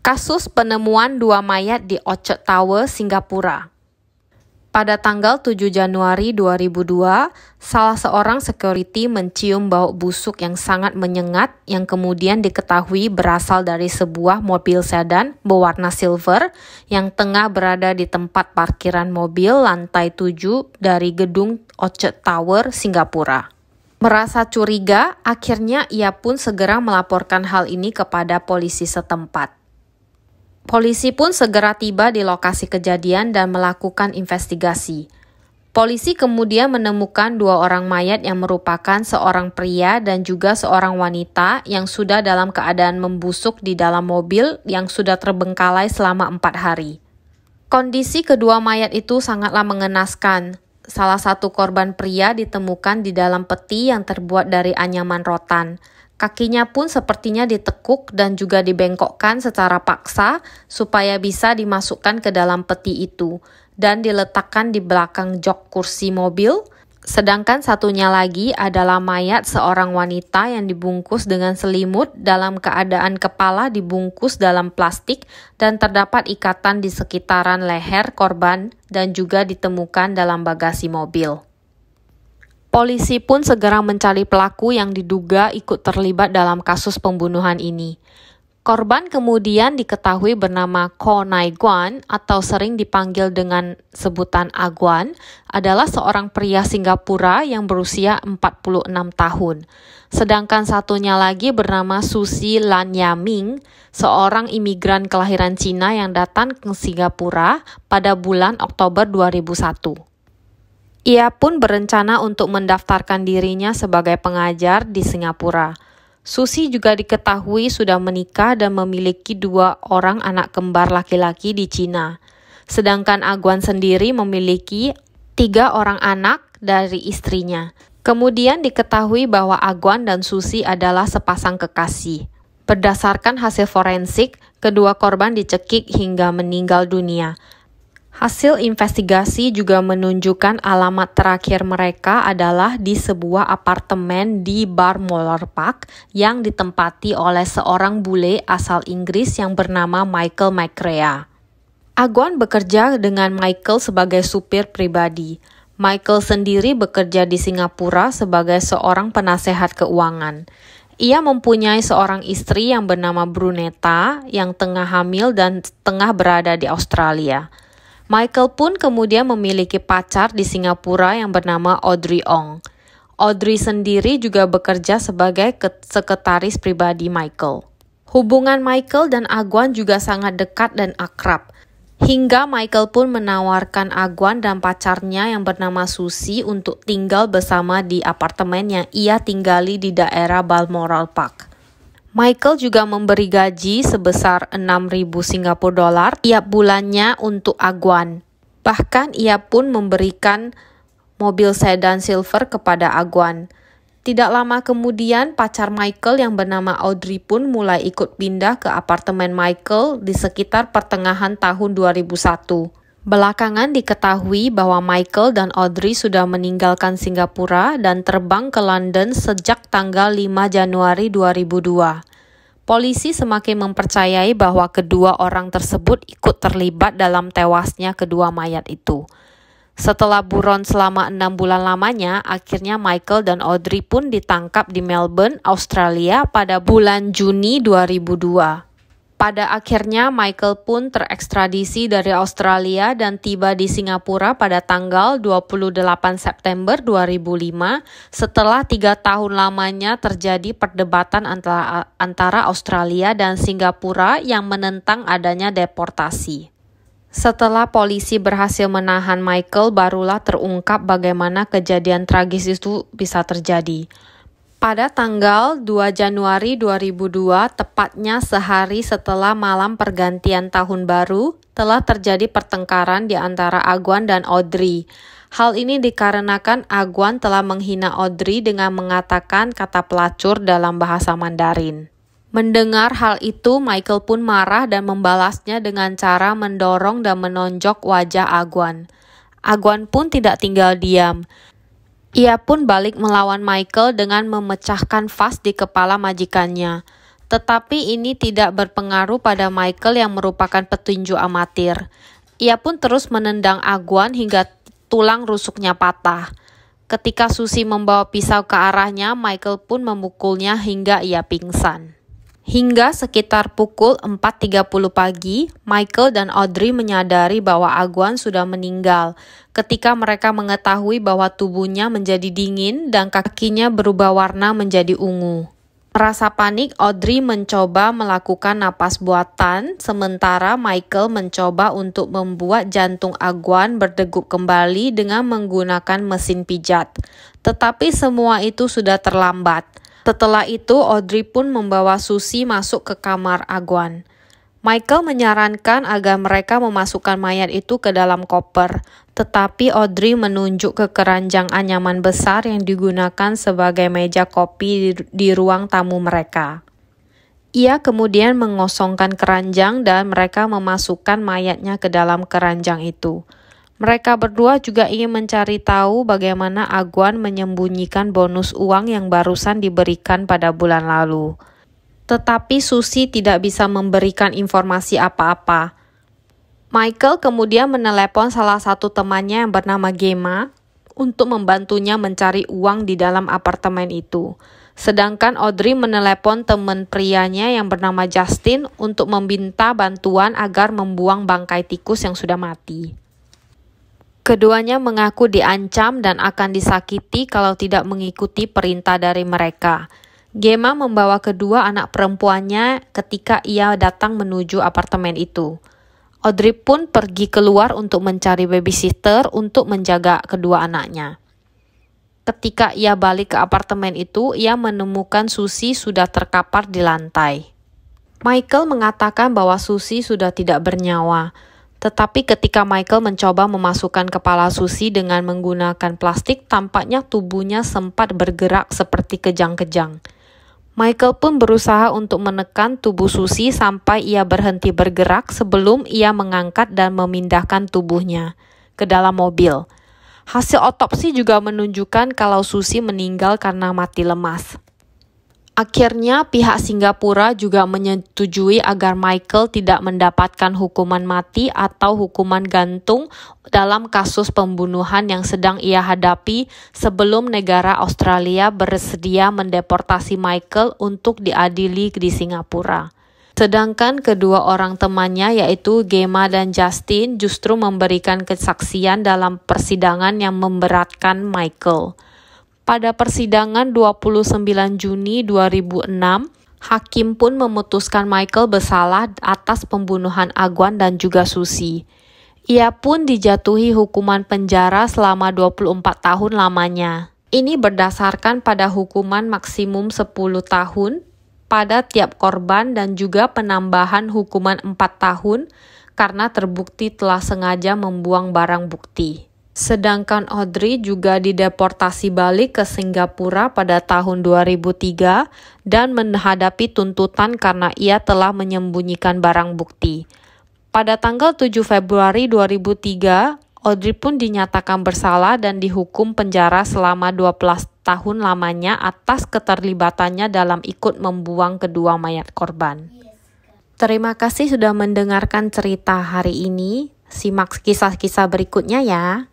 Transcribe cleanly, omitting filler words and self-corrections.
Kasus penemuan 2 mayat di Orchard Tower, Singapura. Pada tanggal 7 Januari 2002, salah seorang security mencium bau busuk yang sangat menyengat yang kemudian diketahui berasal dari sebuah mobil sedan berwarna silver yang tengah berada di tempat parkiran mobil lantai 7 dari gedung Orchard Tower, Singapura. Merasa curiga, akhirnya ia pun segera melaporkan hal ini kepada polisi setempat. Polisi pun segera tiba di lokasi kejadian dan melakukan investigasi. Polisi kemudian menemukan 2 orang mayat yang merupakan seorang pria dan juga seorang wanita yang sudah dalam keadaan membusuk di dalam mobil yang sudah terbengkalai selama 4 hari. Kondisi kedua mayat itu sangatlah mengenaskan. Salah satu korban pria ditemukan di dalam peti yang terbuat dari anyaman rotan. Kakinya pun sepertinya ditekuk dan juga dibengkokkan secara paksa supaya bisa dimasukkan ke dalam peti itu dan diletakkan di belakang jok kursi mobil. Sedangkan satunya lagi adalah mayat seorang wanita yang dibungkus dengan selimut dalam keadaan kepala dibungkus dalam plastik dan terdapat ikatan di sekitaran leher korban dan juga ditemukan dalam bagasi mobil. Polisi pun segera mencari pelaku yang diduga ikut terlibat dalam kasus pembunuhan ini. Korban kemudian diketahui bernama Koh Nai Guan atau sering dipanggil dengan sebutan Aguan, adalah seorang pria Singapura yang berusia 46 tahun. Sedangkan satunya lagi bernama Susi Lan Yaming, seorang imigran kelahiran Cina yang datang ke Singapura pada bulan Oktober 2001. Ia pun berencana untuk mendaftarkan dirinya sebagai pengajar di Singapura. Susi juga diketahui sudah menikah dan memiliki 2 orang anak kembar laki-laki di Cina. Sedangkan Aguan sendiri memiliki 3 orang anak dari istrinya. Kemudian diketahui bahwa Aguan dan Susi adalah sepasang kekasih. Berdasarkan hasil forensik, kedua korban dicekik hingga meninggal dunia. Hasil investigasi juga menunjukkan alamat terakhir mereka adalah di sebuah apartemen di Balmoral Park yang ditempati oleh seorang bule asal Inggris yang bernama Michael McCrea. Aguan bekerja dengan Michael sebagai supir pribadi. Michael sendiri bekerja di Singapura sebagai seorang penasehat keuangan. Ia mempunyai seorang istri yang bernama Brunetta yang tengah hamil dan tengah berada di Australia. Michael pun kemudian memiliki pacar di Singapura yang bernama Audrey Ong. Audrey sendiri juga bekerja sebagai sekretaris pribadi Michael. Hubungan Michael dan Aguan juga sangat dekat dan akrab. Hingga Michael pun menawarkan Aguan dan pacarnya yang bernama Susi untuk tinggal bersama di apartemen yang ia tinggali di daerah Balmoral Park. Michael juga memberi gaji sebesar 6.000 Singapura dolar tiap bulannya untuk Aguan. Bahkan ia pun memberikan mobil sedan silver kepada Aguan. Tidak lama kemudian, pacar Michael yang bernama Audrey pun mulai ikut pindah ke apartemen Michael di sekitar pertengahan tahun 2001. Belakangan diketahui bahwa Michael dan Audrey sudah meninggalkan Singapura dan terbang ke London sejak tanggal 5 Januari 2002. Polisi semakin mempercayai bahwa kedua orang tersebut ikut terlibat dalam tewasnya kedua mayat itu. Setelah buron selama 6 bulan lamanya, akhirnya Michael dan Audrey pun ditangkap di Melbourne, Australia pada bulan Juni 2002. Pada akhirnya Michael pun terekstradisi dari Australia dan tiba di Singapura pada tanggal 28 September 2005 setelah 3 tahun lamanya terjadi perdebatan antara Australia dan Singapura yang menentang adanya deportasi. Setelah polisi berhasil menahan Michael, barulah terungkap bagaimana kejadian tragis itu bisa terjadi. Pada tanggal 2 Januari 2002, tepatnya sehari setelah malam pergantian tahun baru, telah terjadi pertengkaran di antara Aguan dan Audrey. Hal ini dikarenakan Aguan telah menghina Audrey dengan mengatakan kata pelacur dalam bahasa Mandarin. Mendengar hal itu, Michael pun marah dan membalasnya dengan cara mendorong dan menonjok wajah Aguan. Aguan pun tidak tinggal diam. Ia pun balik melawan Michael dengan memecahkan vas di kepala majikannya. Tetapi ini tidak berpengaruh pada Michael yang merupakan petinju amatir. Ia pun terus menendang Agwan hingga tulang rusuknya patah. Ketika Susie membawa pisau ke arahnya, Michael pun memukulnya hingga ia pingsan. Hingga sekitar pukul 4.30 pagi, Michael dan Audrey menyadari bahwa Agwan sudah meninggal ketika mereka mengetahui bahwa tubuhnya menjadi dingin dan kakinya berubah warna menjadi ungu. Merasa panik, Audrey mencoba melakukan napas buatan, sementara Michael mencoba untuk membuat jantung Agwan berdegup kembali dengan menggunakan mesin pijat. Tetapi semua itu sudah terlambat. Setelah itu, Audrey pun membawa Susie masuk ke kamar Agwan. Michael menyarankan agar mereka memasukkan mayat itu ke dalam koper, tetapi Audrey menunjuk ke keranjang anyaman besar yang digunakan sebagai meja kopi di ruang tamu mereka. Ia kemudian mengosongkan keranjang dan mereka memasukkan mayatnya ke dalam keranjang itu. Mereka berdua juga ingin mencari tahu bagaimana Agwan menyembunyikan bonus uang yang barusan diberikan pada bulan lalu. Tetapi Susie tidak bisa memberikan informasi apa-apa. Michael kemudian menelepon salah satu temannya yang bernama Gemma untuk membantunya mencari uang di dalam apartemen itu. Sedangkan Audrey menelepon teman prianya yang bernama Justin untuk meminta bantuan agar membuang bangkai tikus yang sudah mati. Keduanya mengaku diancam dan akan disakiti kalau tidak mengikuti perintah dari mereka. Gemma membawa kedua anak perempuannya ketika ia datang menuju apartemen itu. Audrey pun pergi keluar untuk mencari babysitter untuk menjaga kedua anaknya. Ketika ia balik ke apartemen itu, ia menemukan Susie sudah terkapar di lantai. Michael mengatakan bahwa Susie sudah tidak bernyawa. Tetapi ketika Michael mencoba memasukkan kepala Susie dengan menggunakan plastik, tampaknya tubuhnya sempat bergerak seperti kejang-kejang. Michael pun berusaha untuk menekan tubuh Susie sampai ia berhenti bergerak sebelum ia mengangkat dan memindahkan tubuhnya ke dalam mobil. Hasil otopsi juga menunjukkan kalau Susie meninggal karena mati lemas. Akhirnya, pihak Singapura juga menyetujui agar Michael tidak mendapatkan hukuman mati atau hukuman gantung dalam kasus pembunuhan yang sedang ia hadapi sebelum negara Australia bersedia mendeportasi Michael untuk diadili di Singapura. Sedangkan kedua orang temannya yaitu Gemma dan Justin justru memberikan kesaksian dalam persidangan yang memberatkan Michael. Pada persidangan 29 Juni 2006, hakim pun memutuskan Michael bersalah atas pembunuhan Agwan dan juga Susie. Ia pun dijatuhi hukuman penjara selama 24 tahun lamanya. Ini berdasarkan pada hukuman maksimum 10 tahun pada tiap korban dan juga penambahan hukuman 4 tahun karena terbukti telah sengaja membuang barang bukti. Sedangkan Audrey juga dideportasi balik ke Singapura pada tahun 2003 dan menghadapi tuntutan karena ia telah menyembunyikan barang bukti. Pada tanggal 7 Februari 2003, Audrey pun dinyatakan bersalah dan dihukum penjara selama 12 tahun lamanya atas keterlibatannya dalam ikut membuang kedua mayat korban. Terima kasih sudah mendengarkan cerita hari ini. Simak kisah-kisah berikutnya ya.